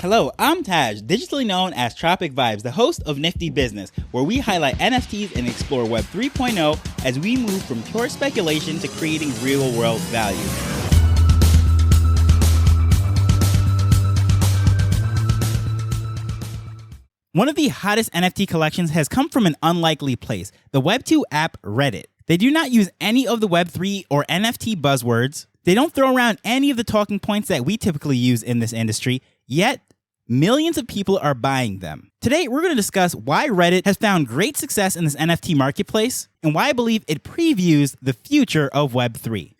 Hello, I'm Taj, digitally known as Tropic Vibes, the host of Nifty Business, where we highlight NFTs and explore Web 3.0 as we move from pure speculation to creating real-world value. One of the hottest NFT collections has come from an unlikely place, the Web2 app Reddit. They do not use any of the Web3 or NFT buzzwords. They don't throw around any of the talking points that we typically use in this industry, yet millions of people are buying them. Today, we're going to discuss why Reddit has found great success in this NFT marketplace and why I believe it previews the future of Web3.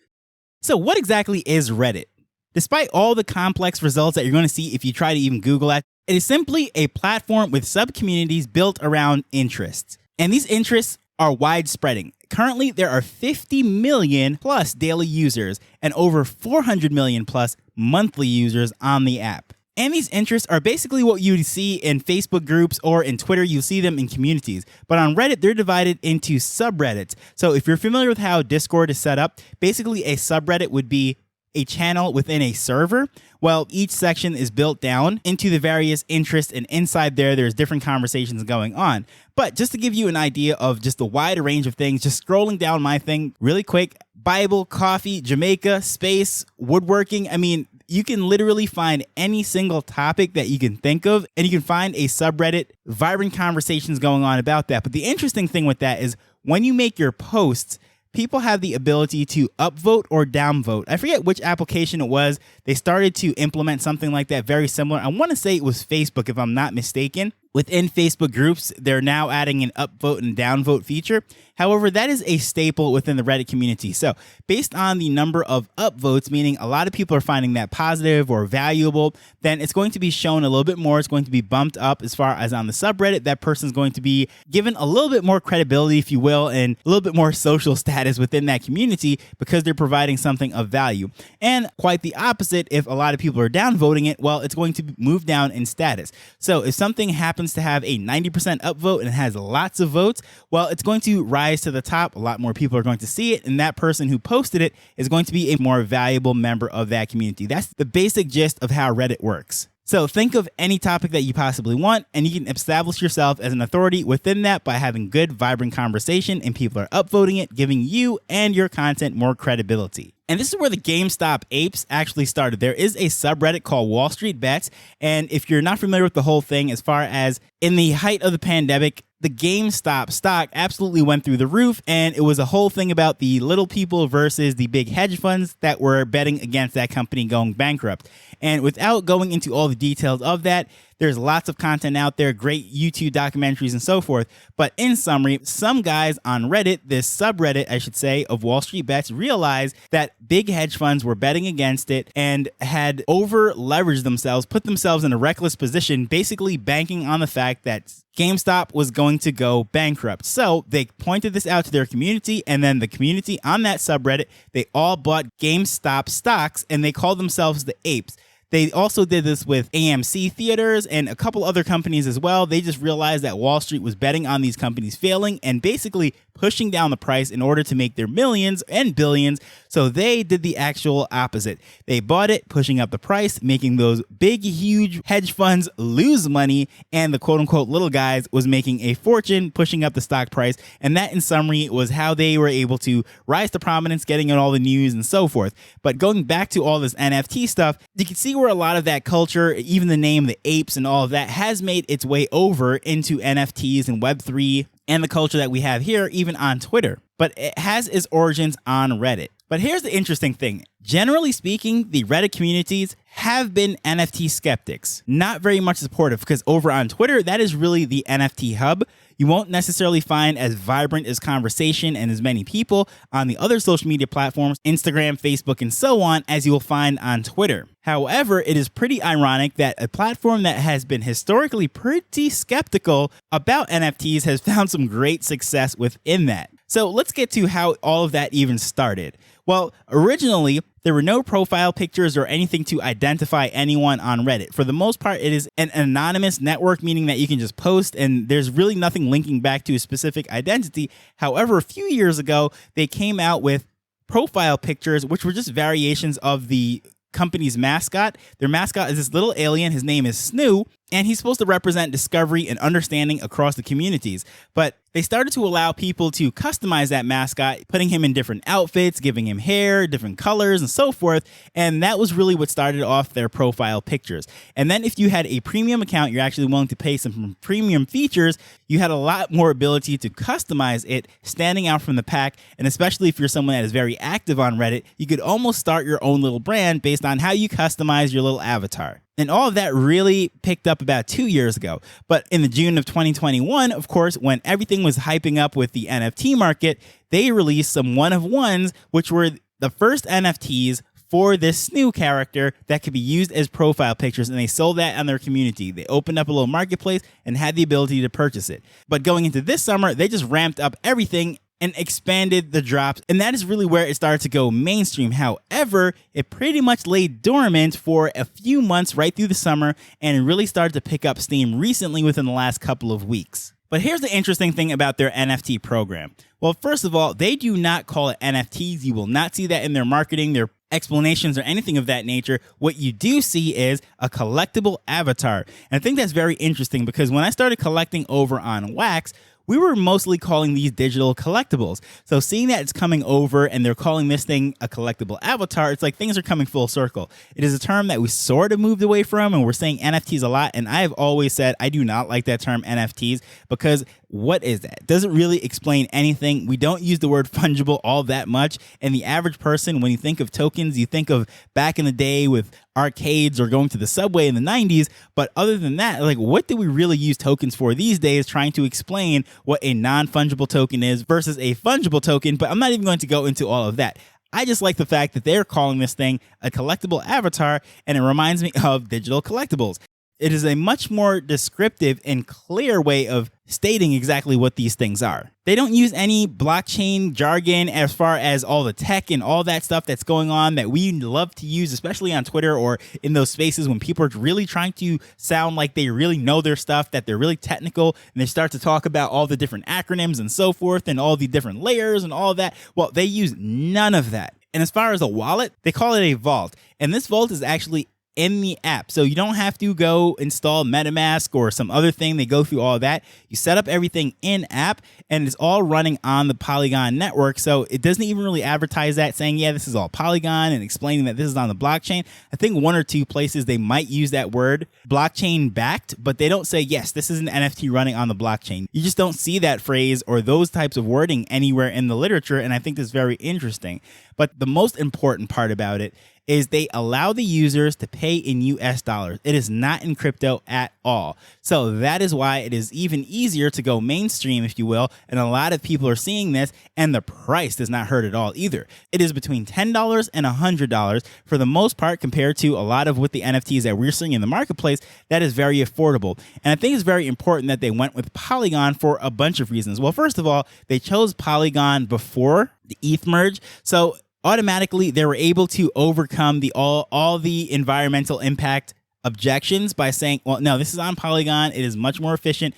So what exactly is Reddit? Despite all the complex results that you're going to see if you try to even Google it, it is simply a platform with sub-communities built around interests. And these interests are widespreading. Currently, there are 50 million plus daily users and over 400 million plus monthly users on the app. And these interests are basically what you see in Facebook groups or in Twitter. You see them in communities. But on Reddit, they're divided into subreddits. So if you're familiar with how Discord is set up, basically a subreddit would be a channel within a server. Well, each section is built down into the various interests, and inside there's different conversations going on. But just to give you an idea of just the wide range of things, just scrolling down my thing really quick, Bible, coffee, Jamaica, space, woodworking. I mean, you can literally find any single topic that you can think of, and you can find a subreddit, vibrant conversations going on about that. But the interesting thing with that is when you make your posts, people have the ability to upvote or downvote. I forget which application it was. They started to implement something like that very similar. I want to say it was Facebook, if I'm not mistaken. Within Facebook groups, they're now adding an upvote and downvote feature. However, that is a staple within the Reddit community. So based on the number of upvotes, meaning a lot of people are finding that positive or valuable, then it's going to be shown a little bit more. It's going to be bumped up as far as on the subreddit. That person's going to be given a little bit more credibility, if you will, and a little bit more social status within that community because they're providing something of value. And quite the opposite, if a lot of people are downvoting it, well, it's going to move down in status. So if something happens to have a 90% upvote and it has lots of votes, well, it's going to rise to the top. A lot more people are going to see it, and that person who posted it is going to be a more valuable member of that community. That's the basic gist of how Reddit works. So think of any topic that you possibly want, and you can establish yourself as an authority within that by having good, vibrant conversation, and people are upvoting it, giving you and your content more credibility. And this is where the GameStop apes actually started. There is a subreddit called Wall Street Bets. And if you're not familiar with the whole thing, as far as in the height of the pandemic, the GameStop stock absolutely went through the roof. And it was a whole thing about the little people versus the big hedge funds that were betting against that company going bankrupt. And without going into all the details of that, there's lots of content out there, great YouTube documentaries and so forth. But in summary, some guys on Reddit, this subreddit, I should say, of Wall Street Bets, realized that big hedge funds were betting against it and had over leveraged themselves, put themselves in a reckless position, basically banking on the fact that GameStop was going to go bankrupt. So they pointed this out to their community, and then the community on that subreddit, they all bought GameStop stocks and they called themselves the apes. They also did this with AMC theaters and a couple other companies as well. They just realized that Wall Street was betting on these companies failing and basically pushing down the price in order to make their millions and billions. So they did the actual opposite. They bought it, pushing up the price, making those big, huge hedge funds lose money, and the quote-unquote little guys was making a fortune, pushing up the stock price. And that, in summary, was how they were able to rise to prominence, getting in all the news and so forth. But going back to all this NFT stuff, you can see where a lot of that culture, even the name, the apes and all of that, has made its way over into NFTs and Web3 and the culture that we have here, even on Twitter. But it has its origins on Reddit. But here's the interesting thing. Generally speaking, the Reddit communities have been NFT skeptics, not very much supportive, because over on Twitter, that is really the NFT hub. You won't necessarily find as vibrant as conversation and as many people on the other social media platforms, Instagram, Facebook, and so on, as you will find on Twitter. However, it is pretty ironic that a platform that has been historically pretty skeptical about NFTs has found some great success within that. So let's get to how all of that even started. Well, originally, there were no profile pictures or anything to identify anyone on Reddit. For the most part, it is an anonymous network, meaning that you can just post and there's really nothing linking back to a specific identity. However, a few years ago, they came out with profile pictures, which were just variations of the company's mascot. Their mascot is this little alien. His name is Snoo, and he's supposed to represent discovery and understanding across the communities. But they started to allow people to customize that mascot, putting him in different outfits, giving him hair, different colors, and so forth. And that was really what started off their profile pictures. And then if you had a premium account, you're actually willing to pay some premium features, you had a lot more ability to customize it, standing out from the pack. And especially if you're someone that is very active on Reddit, you could almost start your own little brand based on how you customize your little avatar. And all of that really picked up about 2 years ago. But in the June of 2021, of course, when everything was hyping up with the NFT market, they released some one-of-ones, which were the first NFTs for this new character that could be used as profile pictures, and they sold that on their community. They opened up a little marketplace and had the ability to purchase it. But going into this summer, they just ramped up everything and expanded the drops, and that is really where it started to go mainstream. However, it pretty much lay dormant for a few months right through the summer, and it really started to pick up steam recently within the last couple of weeks. But here's the interesting thing about their NFT program. Well, first of all, they do not call it NFTs. You will not see that in their marketing, their explanations, or anything of that nature. What you do see is a collectible avatar. And I think that's very interesting because when I started collecting over on Wax, we were mostly calling these digital collectibles. So seeing that it's coming over and they're calling this thing a collectible avatar, it's like things are coming full circle. It is a term that we sort of moved away from, and we're saying NFTs a lot. And I have always said I do not like that term NFTs because what is that? It doesn't really explain anything. We don't use the word fungible all that much. And the average person, when you think of tokens, you think of back in the day with arcades or going to the subway in the 90s. But other than that, like, what do we really use tokens for these days, trying to explain what a non-fungible token is versus a fungible token? But I'm not even going to go into all of that. I just like the fact that they're calling this thing a collectible avatar, and it reminds me of digital collectibles. It is a much more descriptive and clear way of stating exactly what these things are. They don't use any blockchain jargon as far as all the tech and all that stuff that's going on that we love to use, especially on Twitter or in those spaces when people are really trying to sound like they really know their stuff, that they're really technical, and they start to talk about all the different acronyms and so forth and all the different layers and all that. Well, they use none of that. And as far as a wallet, they call it a vault. And this vault is actually in the app. So you don't have to go install MetaMask or some other thing. They go through all of that. You set up everything in app, and it's all running on the Polygon network. So it doesn't even really advertise that, saying, yeah, this is all Polygon, and explaining that this is on the blockchain. I think one or two places they might use that word blockchain backed, but they don't say, yes, this is an NFT running on the blockchain. You just don't see that phrase or those types of wording anywhere in the literature. And I think that's very interesting. But the most important part about it is they allow the users to pay in US dollars. It is not in crypto at all. So that is why it is even easier to go mainstream, if you will. And a lot of people are seeing this, and the price does not hurt at all either. It is between $10 and $100 for the most part, compared to a lot of what the NFTs that we're seeing in the marketplace. That is very affordable. And I think it's very important that they went with Polygon for a bunch of reasons. Well, first of all, they chose Polygon before the ETH merge. So automatically they were able to overcome all the environmental impact objections by saying, well, no, this is on Polygon. It is much more efficient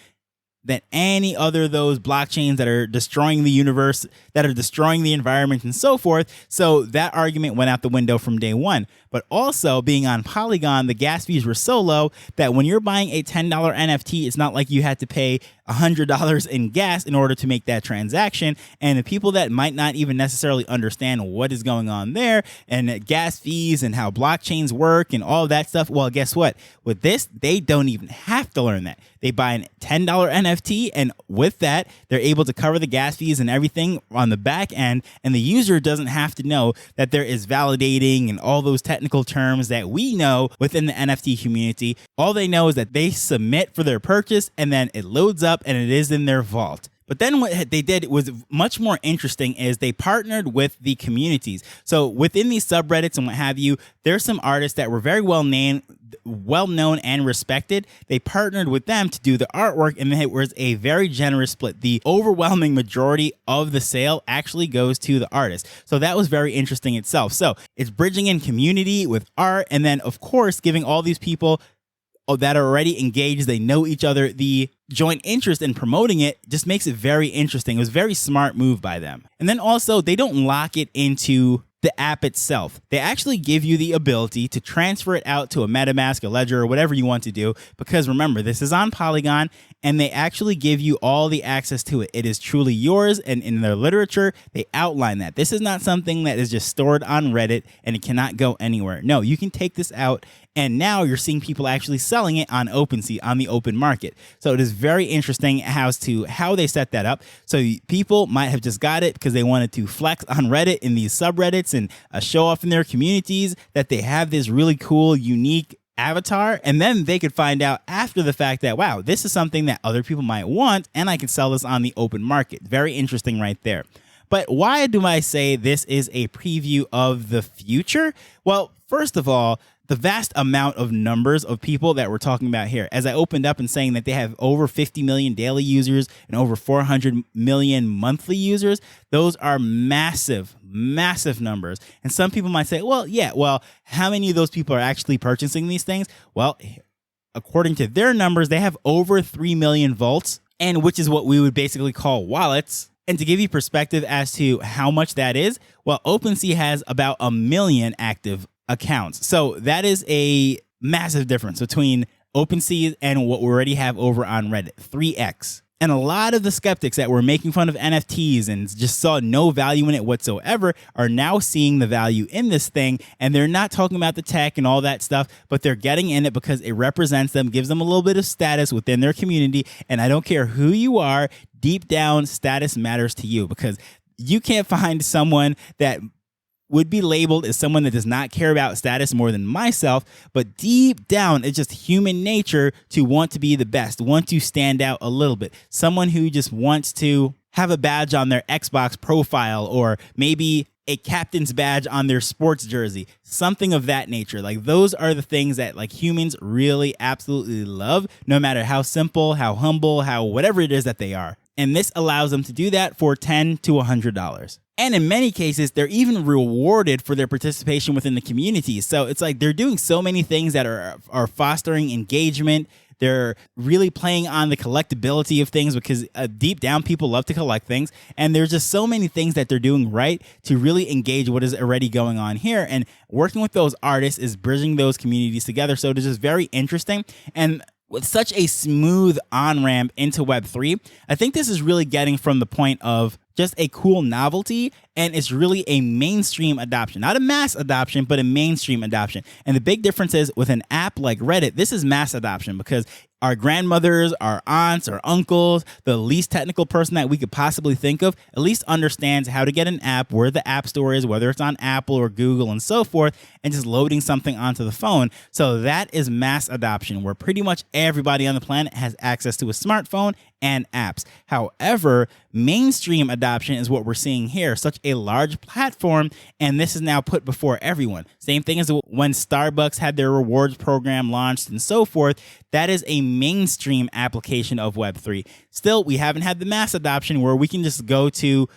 than any other of those blockchains that are destroying the universe, that are destroying the environment and so forth. So that argument went out the window from day one. But also being on Polygon, the gas fees were so low that when you're buying a $10 NFT, it's not like you had to pay $100 in gas in order to make that transaction. And the people that might not even necessarily understand what is going on there and gas fees and how blockchains work and all of that stuff, well, guess what? With this, they don't even have to learn that. They buy a $10 NFT, and with that, they're able to cover the gas fees and everything on the back end, and the user doesn't have to know that there is validating and all those technical terms that we know within the NFT community. All they know is that they submit for their purchase, and then it loads up and it is in their vault. But then what they did was much more interesting, is they partnered with the communities. So within these subreddits and what have you, there's some artists that were very well known and respected. They partnered with them to do the artwork, and it was a very generous split. The overwhelming majority of the sale actually goes to the artist. So that was very interesting itself. So it's bridging in community with art, and then of course giving all these people that are already engaged, they know each other, the joint interest in promoting it just makes it very interesting. It was a very smart move by them. And then also, they don't lock it into the app itself. They actually give you the ability to transfer it out to a MetaMask, a Ledger, or whatever you want to do, because remember, this is on Polygon, and they actually give you all the access to it. It is truly yours, and in their literature, they outline that. This is not something that is just stored on Reddit and it cannot go anywhere. No, you can take this out, and now you're seeing people actually selling it on OpenSea, on the open market. So it is very interesting as to how they set that up. So people might have just got it because they wanted to flex on Reddit in these subreddits and show off in their communities that they have this really cool, unique avatar, and then they could find out after the fact that, wow, this is something that other people might want, and I can sell this on the open market. Very interesting right there. But why do I say this is a preview of the future? Well, first of all, the vast amount of numbers of people that we're talking about here. As I opened up and saying that they have over 50 million daily users and over 400 million monthly users, those are massive, massive numbers. And some people might say, well, yeah, well, how many of those people are actually purchasing these things? Well, according to their numbers, they have over 3 million vaults, and which is what we would basically call wallets. And to give you perspective as to how much that is, well, OpenSea has about 1 million active accounts. So that is a massive difference between OpenSea and what we already have over on Reddit, 3x. And a lot of the skeptics that were making fun of NFTs and just saw no value in it whatsoever are now seeing the value in this thing. And they're not talking about the tech and all that stuff, but they're getting in it because it represents them, gives them a little bit of status within their community. And I don't care who you are, deep down, status matters to you, because you can't find someone that would be labeled as someone that does not care about status more than myself, but deep down, it's just human nature to want to be the best, want to stand out a little bit. Someone who just wants to have a badge on their Xbox profile, or maybe a captain's badge on their sports jersey, something of that nature. Like, those are the things that like humans really absolutely love, no matter how simple, how humble, how whatever it is that they are. And this allows them to do that for $10 to $100. And in many cases, they're even rewarded for their participation within the community. So it's like they're doing so many things that are fostering engagement. They're really playing on the collectability of things, because deep down, people love to collect things. And there's just so many things that they're doing right to really engage what is already going on here. And working with those artists is bridging those communities together. So it is just very interesting. And with such a smooth on-ramp into Web3, I think this is really getting from the point of just a cool novelty, and it's really a mainstream adoption. Not a mass adoption, but a mainstream adoption. And the big difference is with an app like Reddit, this is mass adoption, because our grandmothers, our aunts, our uncles, the least technical person that we could possibly think of, at least understands how to get an app, where the app store is, whether it's on Apple or Google and so forth, and just loading something onto the phone. So that is mass adoption, where pretty much everybody on the planet has access to a smartphone and apps. However, mainstream adoption is what we're seeing here, such a large platform, and this is now put before everyone. Same thing as when Starbucks had their rewards program launched and so forth. That is a mainstream application of Web3. Still, we haven't had the mass adoption where we can just go to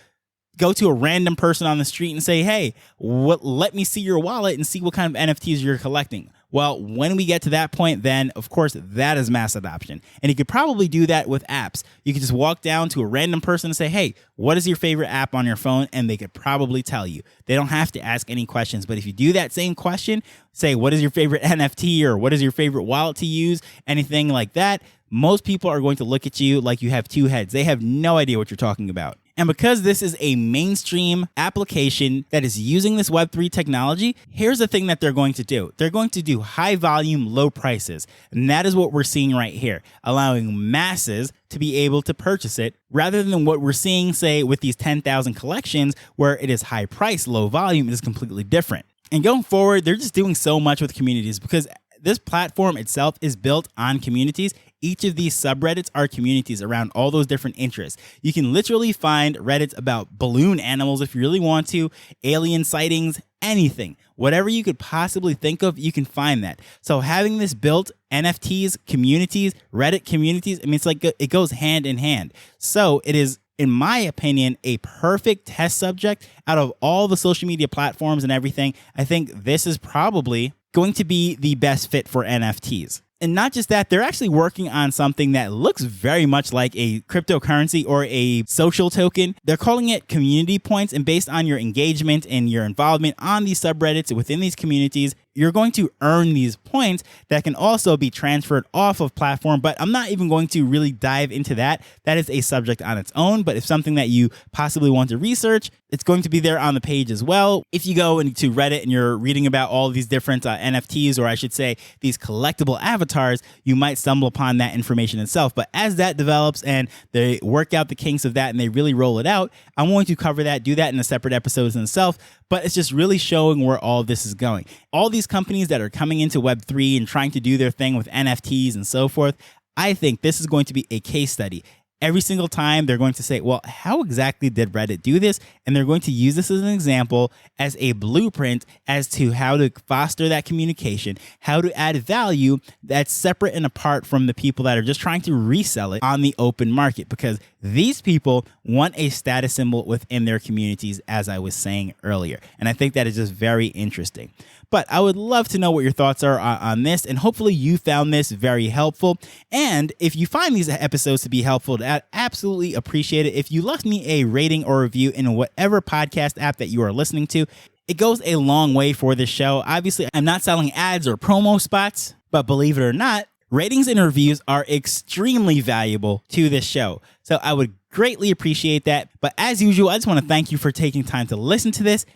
a random person on the street and say, hey, let me see your wallet and see what kind of NFTs you're collecting. Well, when we get to that point, then, of course, that is mass adoption. And you could probably do that with apps. You could just walk down to a random person and say, hey, what is your favorite app on your phone? And they could probably tell you. They don't have to ask any questions. But if you do that same question, say, what is your favorite NFT, or what is your favorite wallet to use, anything like that, most people are going to look at you like you have two heads. They have no idea what you're talking about. And because this is a mainstream application that is using this Web3 technology, here's the thing that they're going to do. They're going to do high volume, low prices. And that is what we're seeing right here, allowing masses to be able to purchase it, rather than what we're seeing, say, with these 10,000 collections, where it is high price, low volume. It is completely different. And going forward, they're just doing so much with communities, because this platform itself is built on communities. Each of these subreddits are communities around all those different interests. You can literally find Reddits about balloon animals if you really want to, alien sightings, anything. Whatever you could possibly think of, you can find that. So having this built, NFTs, communities, Reddit communities, I mean, it's like it goes hand in hand. So it is, in my opinion, a perfect test subject out of all the social media platforms and everything. I think this is probably going to be the best fit for NFTs. And not just that, they're actually working on something that looks very much like a cryptocurrency or a social token. They're calling it community points, and based on your engagement and your involvement on these subreddits within these communities, you're going to earn these points that can also be transferred off of platform. But I'm not even going to really dive into that. That is a subject on its own. But if something that you possibly want to research, it's going to be there on the page as well. If you go into Reddit and you're reading about all these different NFTs, or I should say these collectible avatars, you might stumble upon that information itself. But as that develops and they work out the kinks of that and they really roll it out, I'm going to cover that, do that in a separate episode in itself. But it's just really showing where all this is going. All these companies that are coming into Web3 and trying to do their thing with NFTs and so forth, I think this is going to be a case study. Every single time they're going to say, well, how exactly did Reddit do this? And they're going to use this as an example, as a blueprint as to how to foster that communication, how to add value that's separate and apart from the people that are just trying to resell it on the open market, because these people want a status symbol within their communities, as I was saying earlier. And I think that is just very interesting. But I would love to know what your thoughts are on this, and hopefully you found this very helpful. And if you find these episodes to be helpful, I'd absolutely appreciate it if you left me a rating or review in whatever podcast app that you are listening to. It goes a long way for this show. Obviously, I'm not selling ads or promo spots, but believe it or not, ratings and reviews are extremely valuable to this show. So I would greatly appreciate that. But as usual, I just want to thank you for taking time to listen to this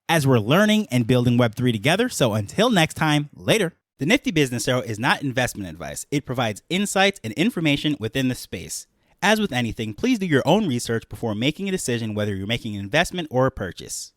as we're learning and building Web3 together. So until next time, later. The Nifty Business Show is not investment advice. It provides insights and information within the space. As with anything, please do your own research before making a decision whether you're making an investment or a purchase.